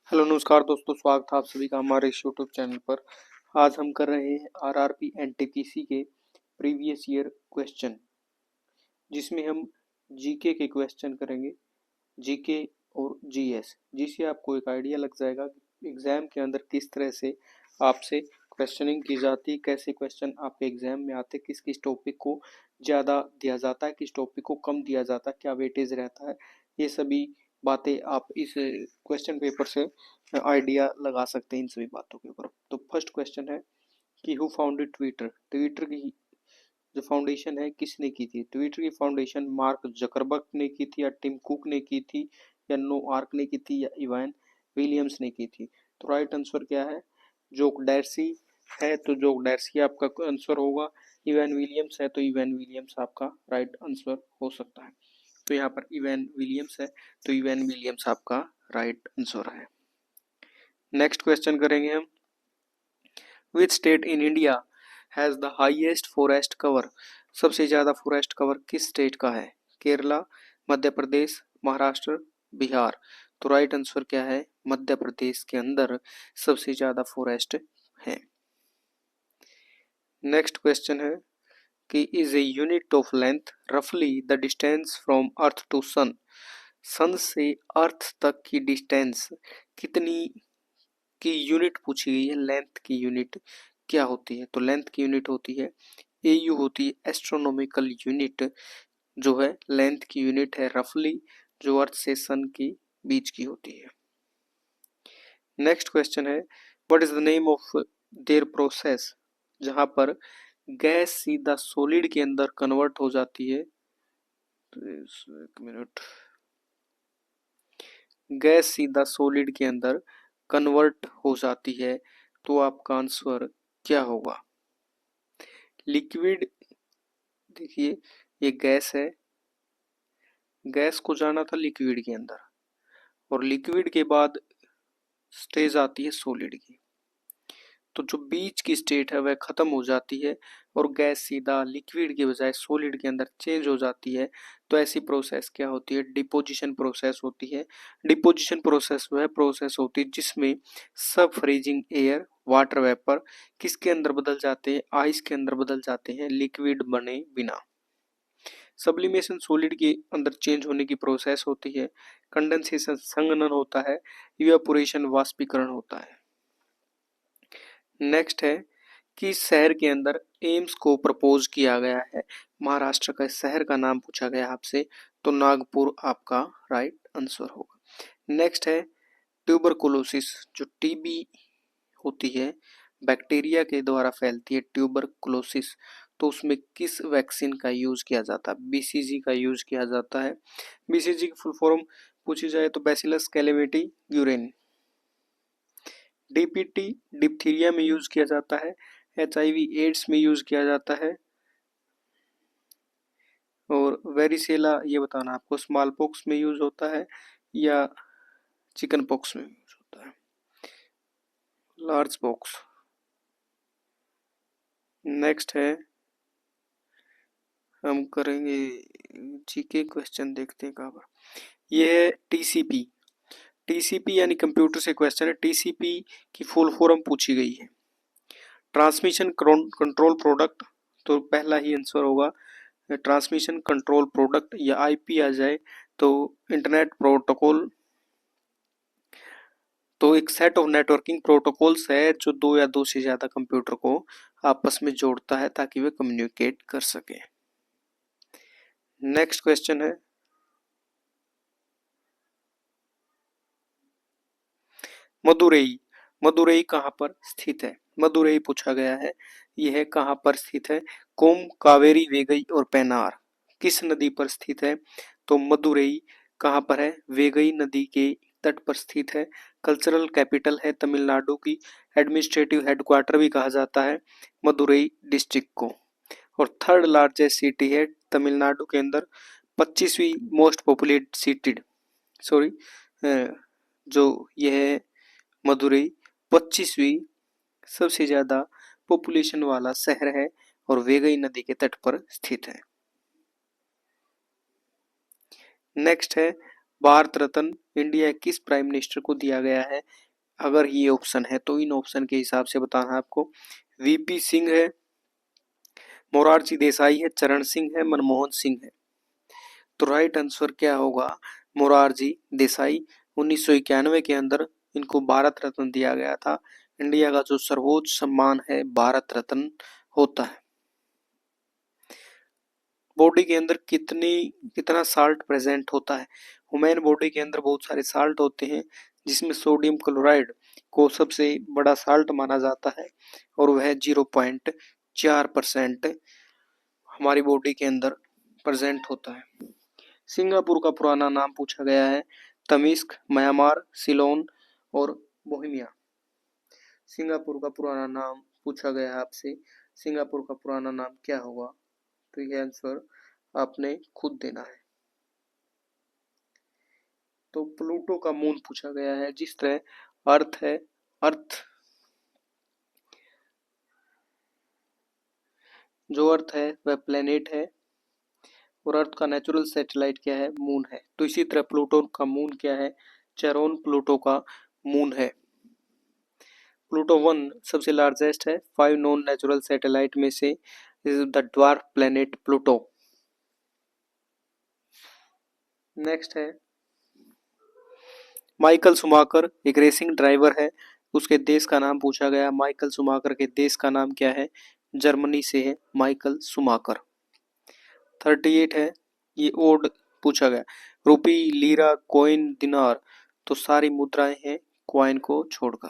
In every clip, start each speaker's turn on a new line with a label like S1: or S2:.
S1: Hello नमस्कार दोस्तों, स्वागत है आप सभी का हमारे इस यूट्यूब चैनल पर। आज हम कर रहे हैं आरआरबी एनटीपीसी के प्रीवियस ईयर क्वेश्चन, जिसमें हम जीके के क्वेश्चन करेंगे। जीके और जीएस, जिससे आपको एक आइडिया लग जाएगा कि एग्जाम के अंदर किस तरह से आपसे क्वेश्चनिंग की जाती है, कैसे क्वेश्चन आपके एग्जाम में आते, किस किस टॉपिक को ज़्यादा दिया जाता है, किस टॉपिक को कम दिया जाता है, क्या वेटेज रहता है। ये सभी बातें आप इस क्वेश्चन पेपर से आइडिया लगा सकते हैं इन सभी बातों के ऊपर। तो फर्स्ट क्वेश्चन है कि हु फाउंडेड ट्विटर। ट्विटर की जो फाउंडेशन है किसने की थी। ट्विटर की फाउंडेशन मार्क जकरबर्ग ने की थी, या टिम कुक ने की थी, या नो आर्क ने की थी, या इवान विलियम्स ने की थी। तो राइट आंसर क्या है, जोक डैर्सी है, तो जोक डैर्सी आपका आंसर होगा। इवान विलियम्स है तो इवान विलियम्स आपका राइट आंसर हो सकता है। तो यहाँ पर इवान विलियम्स है तो इवान विलियम्स आपका राइट आंसर है। नेक्स्ट क्वेश्चन करेंगे हम, which state in India has the highest forest cover. सबसे ज्यादा फॉरेस्ट कवर किस स्टेट का है। केरला, मध्य प्रदेश, महाराष्ट्र, बिहार। तो राइट आंसर क्या है, मध्य प्रदेश के अंदर सबसे ज्यादा फॉरेस्ट है। नेक्स्ट क्वेश्चन है कि is a unit of length रफली the distance from earth to sun. Sun से अर्थ तक की डिस्टेंस कितनी की यूनिट पूछी गई है। लेंथ की यूनिट क्या होती है, तो लेंथ की यूनिट होती है एयू, होती है एस्ट्रोनॉमिकल यूनिट। जो है लेंथ की यूनिट है रफली, जो अर्थ से सन की बीच की होती है। नेक्स्ट क्वेश्चन है, what is the name of their process जहां पर गैस सीधा सॉलिड के अंदर कन्वर्ट हो जाती है। तो एक मिनट, गैस सीधा सॉलिड के अंदर कन्वर्ट हो जाती है, तो आपका आंसर क्या होगा। लिक्विड, देखिए ये गैस है, गैस को जाना था लिक्विड के अंदर, और लिक्विड के बाद स्टेज आती है सॉलिड की। तो जो बीच की स्टेट है वह खत्म हो जाती है और गैस सीधा लिक्विड के बजाय सॉलिड के अंदर चेंज हो जाती है। तो ऐसी प्रोसेस क्या होती है, डिपोजिशन प्रोसेस होती है। डिपोजिशन प्रोसेस वह प्रोसेस होती है जिसमें सब फ्रीजिंग एयर, वाटर वेपर किसके अंदर बदल जाते हैं, आइस के अंदर बदल जाते हैं, लिक्विड बने बिना। सब्लिमेशन सॉलिड के अंदर चेंज होने की प्रोसेस होती है। कंडेंसेशन संघनन होता है। इवेपोरेशन वाष्पीकरण होता है। नेक्स्ट है कि शहर के अंदर एम्स को प्रपोज किया गया है। महाराष्ट्र का शहर का नाम पूछा गया आपसे, तो नागपुर आपका राइट आंसर होगा। नेक्स्ट है ट्यूबरकुलोसिस, जो टीबी होती है बैक्टीरिया के द्वारा फैलती है ट्यूबरकुलोसिस। तो उसमें किस वैक्सीन का यूज किया जाता है, बीसीजी का यूज किया जाता है। बीसीजी की फुल फॉर्म पूछी जाए तो बैसिलस कैलेमिटी यूरेन। डीपीटी डिप्थीरिया में यूज किया जाता है, एचआईवी एड्स में यूज किया जाता है, और वेरिसेला ये बताना आपको स्मॉल पॉक्स में यूज होता है या चिकन पॉक्स में यूज होता है, लार्ज पॉक्स। नेक्स्ट है, हम करेंगे जीके क्वेश्चन, देखते हैं कहाँ पर। ये है टीसीपी। टीसीपी यानी कंप्यूटर से क्वेश्चन है। टीसीपी की फुल फॉर्म पूछी गई है, ट्रांसमिशन कंट्रोल प्रोडक्ट। तो पहला ही आंसर होगा ट्रांसमिशन कंट्रोल प्रोडक्ट, या आईपी आ जाए तो इंटरनेट प्रोटोकॉल। तो एक सेट ऑफ नेटवर्किंग प्रोटोकॉल्स है जो दो या दो से ज्यादा कंप्यूटर को आपस में जोड़ता है ताकि वे कम्युनिकेट कर सके। नेक्स्ट क्वेश्चन है, मदुरई। मदुरई कहाँ पर स्थित है। मदुरई पूछा गया है, यह कहाँ पर स्थित है। कोम, कावेरी, वेगई और पेनार किस नदी पर स्थित है। तो मदुरई कहाँ पर है, वेगई नदी के तट पर स्थित है। कल्चरल कैपिटल है तमिलनाडु की। एडमिनिस्ट्रेटिव हेडक्वार्टर भी कहा जाता है मदुरई डिस्ट्रिक्ट को। और थर्ड लार्जेस्ट सिटी है तमिलनाडु के अंदर, 25वीं मोस्ट पॉपुलेटेड सिटी, सॉरी, जो यह मदुरई 25वीं सबसे ज्यादा पॉपुलेशन वाला शहर है और वेगई नदी के तट पर स्थित है। नेक्स्ट है, भारत रत्न इंडिया किस प्राइम मिनिस्टर को दिया गया है? अगर ये ऑप्शन है तो इन ऑप्शन के हिसाब से बताना है आपको। वीपी सिंह है, मोरारजी देसाई है, चरण सिंह है, मनमोहन सिंह है। तो राइट आंसर क्या होगा? मोरारजी देसाई। 1991 के अंदर इनको भारत रत्न दिया गया था। इंडिया का जो सर्वोच्च सम्मान है भारत रत्न होता है। बॉडी के अंदर कितना साल्ट प्रेजेंट होता है? ह्यूमन बॉडी के अंदर बहुत सारे साल्ट होते हैं, जिसमें सोडियम क्लोराइड को सबसे बड़ा साल्ट माना जाता है और वह 0.4% हमारी बॉडी के अंदर प्रेजेंट होता है। सिंगापुर का पुराना नाम पूछा गया है। तमिस्क, म्यांमार, सिलोन और बोहिमिया। सिंगापुर का पुराना नाम पूछा गया है आपसे। सिंगापुर का पुराना नाम क्या होगा? तो ये आंसर आपने खुद देना है। तो प्लूटो का मून पूछा गया है। जिस तरह अर्थ है, जो अर्थ है वह प्लेनेट है और अर्थ का नेचुरल सैटेलाइट क्या है? मून है। तो इसी तरह प्लूटो का मून क्या है? चेरोन प्लूटो का मून है। प्लूटो 1 सबसे लार्जेस्ट है। 5 नॉन नेचुरल सैटेलाइट में से is the dwarf planet Pluto. Next है माइकल शुमाकर, एक रेसिंग ड्राइवर है। उसके देश का नाम पूछा गया। माइकल शुमाकर के देश का नाम क्या है? जर्मनी से है माइकल शुमाकर। 38 है, ये ओड पूछा गया। रुपी, लीरा, कॉइन, दिनार। तो सारी मुद्राएं हैं कॉइन को छोड़कर।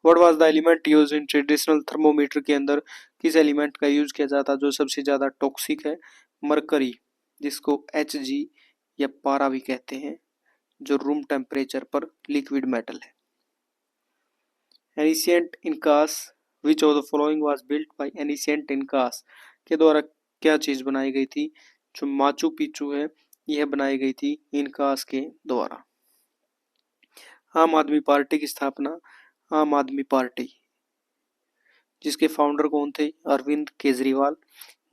S1: What was the element use in traditional thermometer के अंदर किस एलिमेंट का यूज किया जाता है जो सबसे ज्यादा टॉक्सिक है? मरकरी, जिसको Hg या पारा भी कहते हैं, जो रूम टेम्परेचर पर लिक्विड मेटल है। Ancient Incas, which of the following was built by ancient Incas, के द्वारा क्या चीज बनाई गई थी? जो माचू पिचू है यह बनाई गई थी इनकास के द्वारा। आम आदमी पार्टी की स्थापना। आम आदमी पार्टी जिसके फाउंडर कौन थे? अरविंद केजरीवाल,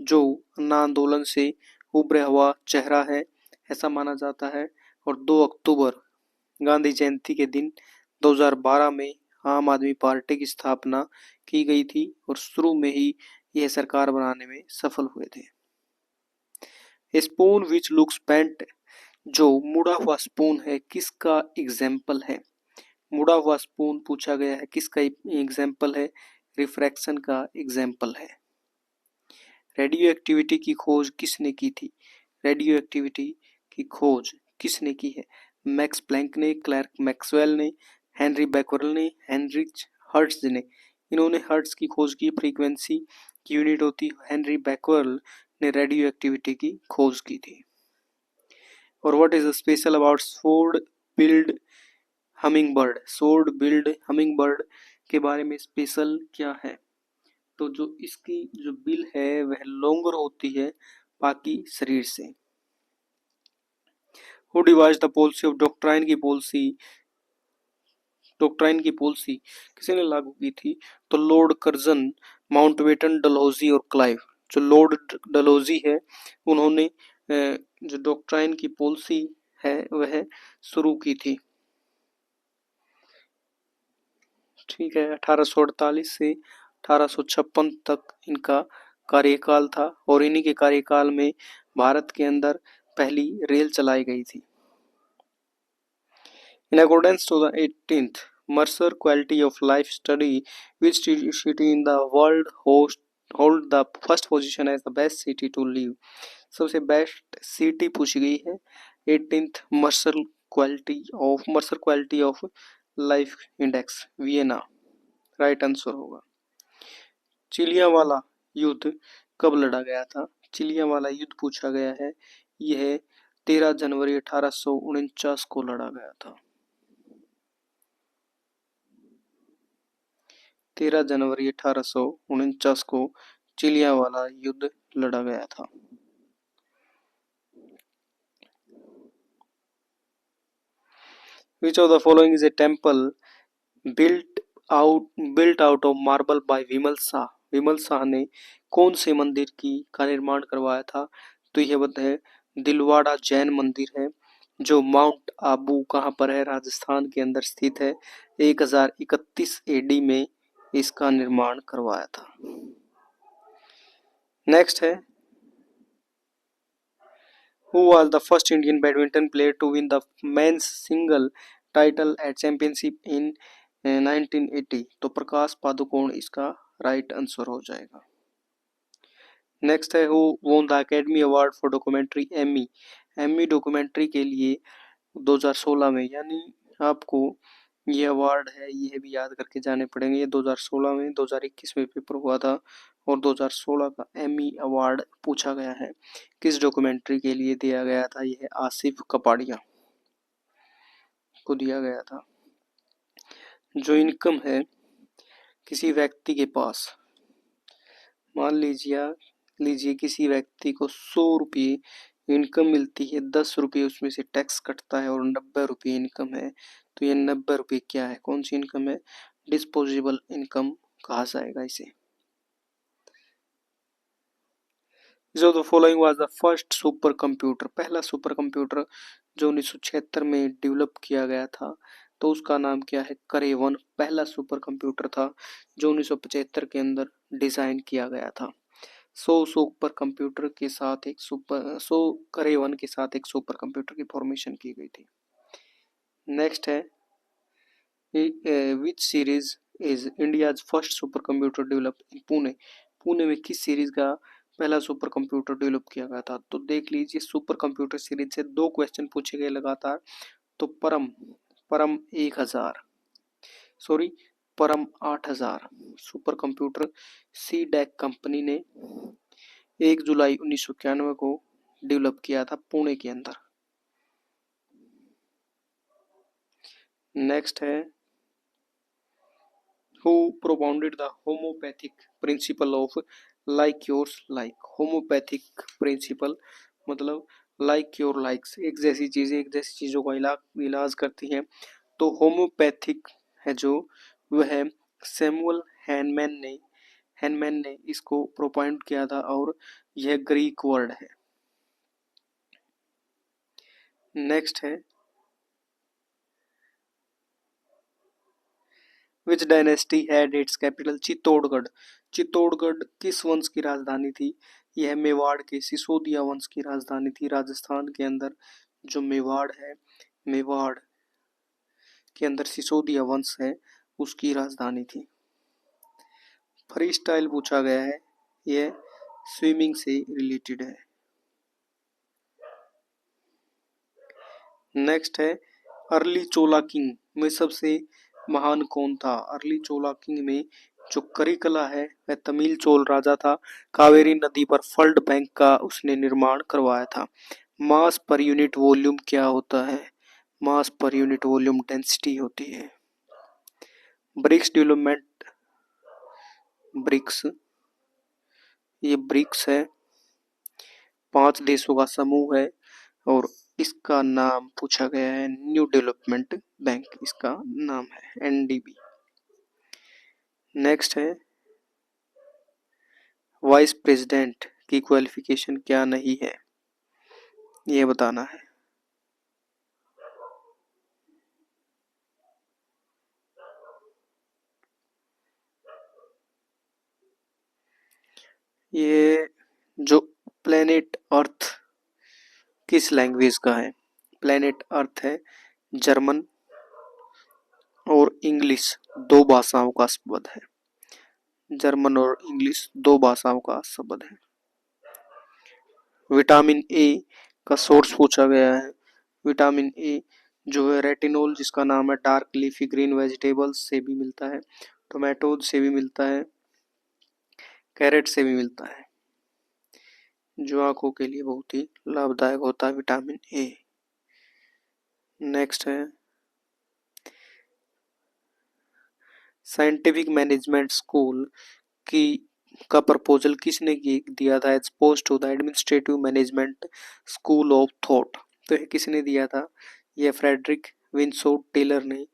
S1: जो अन्ना आंदोलन से उभरा हुआ चेहरा है ऐसा माना जाता है। और 2 अक्टूबर गांधी जयंती के दिन 2012 में आम आदमी पार्टी की स्थापना की गई थी और शुरू में ही यह सरकार बनाने में सफल हुए थे। स्पून विच लुक्स बेंट, जो मुड़ा हुआ स्पून है किसका एग्जाम्पल है? मुड़ा हुआ स्पून पूछा गया है, किसका एग्जाम्पल है? रिफ्रैक्शन का एग्जाम्पल है। रेडियो एक्टिविटी की खोज किसने की थी? रेडियो एक्टिविटी की खोज किसने की है? मैक्स प्लैंक ने, क्लर्क मैक्सवेल ने, हेनरी बैक्वेल ने, हेनरिच हर्ट्ज ने। इन्होंने हर्ट्ज की खोज की। फ्रीक्वेंसी की यूनिट होती है। हेनरी बैक्वेल ने रेडियो एक्टिविटी की खोज की थी। और what is special about sword build humming bird? Sword build humming bird के बारे में स्पेशल क्या है? तो जो इसकी जो बिल है वह लॉन्गर होती है बाकी शरीर से। Who devised the policy of doctrine की पॉलिसी किसने लागू की थी? तो लॉर्ड कर्जन, माउंटबेटन, डलहौजी और क्लाइव। जो लॉर्ड डलहौजी है उन्होंने जो डॉक्ट्राइन की पॉलिसी है वह शुरू की थी। ठीक है, 1848 से 1856 तक इनका कार्यकाल था और इन्हीं के कार्यकाल में भारत के अंदर पहली रेल चलाई गई थी। In accordance to the 18th Mercer Quality of Life Study, which city in the world hold the first position as the best city to live? सबसे बेस्ट सिटी पूछी गई है 18th Mercer quality of life index, Vienna right answer होगा। चिलियावाला युद्ध कब लड़ा गया था? चिलियावाला युद्ध पूछा गया है, यह 13 जनवरी 1849 को लड़ा गया था। 13 जनवरी 1849 को चिलियावाला युद्ध लड़ा गया था। Which of the following is a temple built out of marble by विमल शाह? विमल शाह ने कौन से मंदिर का निर्माण करवाया था? तो यह है दिलवाड़ा जैन मंदिर है जो माउंट आबू कहाँ पर है, राजस्थान के अंदर स्थित है। 1031 एडी में इसका निर्माण करवाया था। नेक्स्ट है, Who was the first Indian badminton player to win the men's single title at championship in 1980? तो प्रकाश पादुकोण इसका राइट आंसर हो जाएगा। नेक्स्ट है, who won the academy award for documentary Amy? Amy documentary के लिए 2016 में, यानी आपको ये अवार्ड है ये भी याद करके जाने पड़ेंगे। ये 2016 में, 2021 में पेपर हुआ था और 2016 का एमी अवार्ड पूछा गया है। किस डॉक्यूमेंट्री के लिए दिया गया था? यह आसिफ कपाड़िया को दिया गया था। जो इनकम है किसी व्यक्ति के पास, मान लीजिए किसी व्यक्ति को 100 रुपये इनकम मिलती है, 10 रुपये उसमें से टैक्स कटता है और 90 रुपये इनकम है, तो ये 90 रुपये क्या है, कौन सी इनकम है? डिस्पोजेबल इनकम कहा जाएगा इसे। जो the following was the first super computer? पहला सुपर कंप्यूटर जो 1976 में डेवलप किया गया था, तो उसका नाम क्या है? करे-1 पहला सुपर कंप्यूटर था जो 1975 के अंदर डिजाइन किया गया था। 100 सुपर कंप्यूटर के साथ एक 100 करे-1 के साथ एक सुपर कंप्यूटर की फॉर्मेशन की गई थी। नेक्स्ट है, which series is India's first super computer develop in Pune? Pune में किस सीरीज का पहला सुपर कंप्यूटर डेवलप किया गया था? तो देख लीजिए, सुपर कंप्यूटर सीरीज से 2 क्वेश्चन पूछे गए लगातार। तो परम 1000, sorry Param 8000 super computer C DAC company ने 1 जुलाई 1991 को डेवलप किया था पुणे के अंदर। नेक्स्ट है, who propounded the homeopathic principle of like yours like? Homeopathic principal मतलब like your likes, एक जैसी चीजों का इलाज करती हैं। तो होम्योपैथिक है जो, वह सैमुअल हैनमैन ने इसको प्रोपाउंड किया था और यह ग्रीक वर्ड है। नेक्स्ट है, विच dynasty had it's capital Chittorgarh? Chittorgarh किस वंश की राजधानी थी? यह मेवाड़ के सिसोदिया वंश की राजधानी थी। राजस्थान के अंदर जो मेवाड़ है, मेवाड़ के अंदर सिसोदिया वंश है, उसकी राजधानी थी। फ्री स्टाइल पूछा गया है, यह स्विमिंग से रिलेटेड है। नेक्स्ट है, अर्ली चोला किंग में सबसे महान कौन था? अर्ली चोला किंग में जो करिकला है वह तमिल चोल राजा था। कावेरी नदी पर फ्लड बैंक का उसने निर्माण करवाया था। मास पर यूनिट वॉल्यूम क्या होता है? मास पर यूनिट वॉल्यूम डेंसिटी होती है। ब्रिक्स डेवलपमेंट, ब्रिक्स, ये ब्रिक्स है, 5 देशों का समूह है और इसका नाम पूछा गया है न्यू डेवलपमेंट बैंक, इसका नाम है एनडीबी। नेक्स्ट है, वाइस प्रेसिडेंट की क्वालिफिकेशन क्या नहीं है, यह बताना है। ये जो प्लेनेट अर्थ किस लैंग्वेज का है? प्लेनेट अर्थ है जर्मन और इंग्लिश, 2 भाषाओं का शब्द है। जर्मन और इंग्लिश 2 भाषाओं का शब्द है। विटामिन ए का सोर्स पूछा गया है। विटामिन ए जो है रेटिनोल, जिसका नाम है डार्क लीफी ग्रीन वेजिटेबल्स से भी मिलता है, टोमेटोज से भी मिलता है, कैरेट से भी मिलता है, जो आंखों के लिए बहुत ही लाभदायक होता है विटामिन ए। नेक्स्ट है, साइंटिफिक मैनेजमेंट स्कूल की का प्रपोजल किसने दिया था as post to the administrative management school of thought? तो यह किसने दिया था? यह फ्रेडरिक विंसोट टेलर ने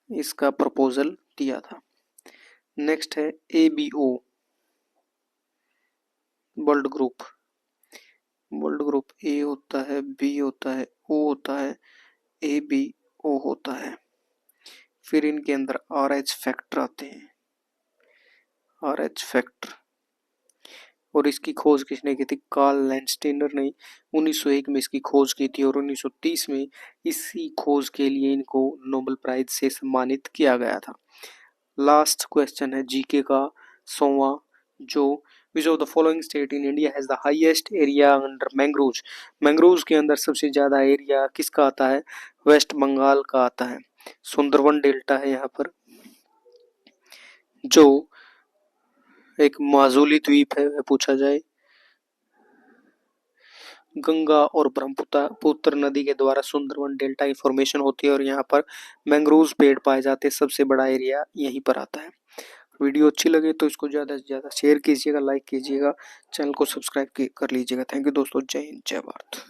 S1: इसका प्रपोजल दिया था। नेक्स्ट है, ABO world group, world group A होता है, बी होता है, ओ होता है, ए बी ओ होता है। फिर इनके अंदर आर एच फैक्टर आते हैं, आर एच फैक्टर। और इसकी खोज किसने की थी? कार्ल लैंडस्टेनर ने 1901 में इसकी खोज की थी और 1930 में इसी खोज के लिए इनको नोबेल प्राइज से सम्मानित किया गया था। लास्ट क्वेश्चन है जीके का 100वां, जो विच of the following state in India has the highest area under mangroves. Mangroves के अंदर सबसे ज्यादा एरिया किसका आता है? वेस्ट बंगाल का आता है। सुंदरवन डेल्टा है यहाँ पर, जो एक माजुली द्वीप है, पूछा जाए। गंगा और ब्रह्मपुत्र नदी के द्वारा सुंदरवन डेल्टा की फॉर्मेशन होती है और यहाँ पर मैंग्रोव्स पेड़ पाए जाते हैं। सबसे बड़ा एरिया यहीं पर आता है। वीडियो अच्छी लगे तो इसको ज़्यादा से ज़्यादा शेयर कीजिएगा, लाइक कीजिएगा, चैनल को सब्सक्राइब कर लीजिएगा। थैंक यू दोस्तों, जय हिंद, जय भारत।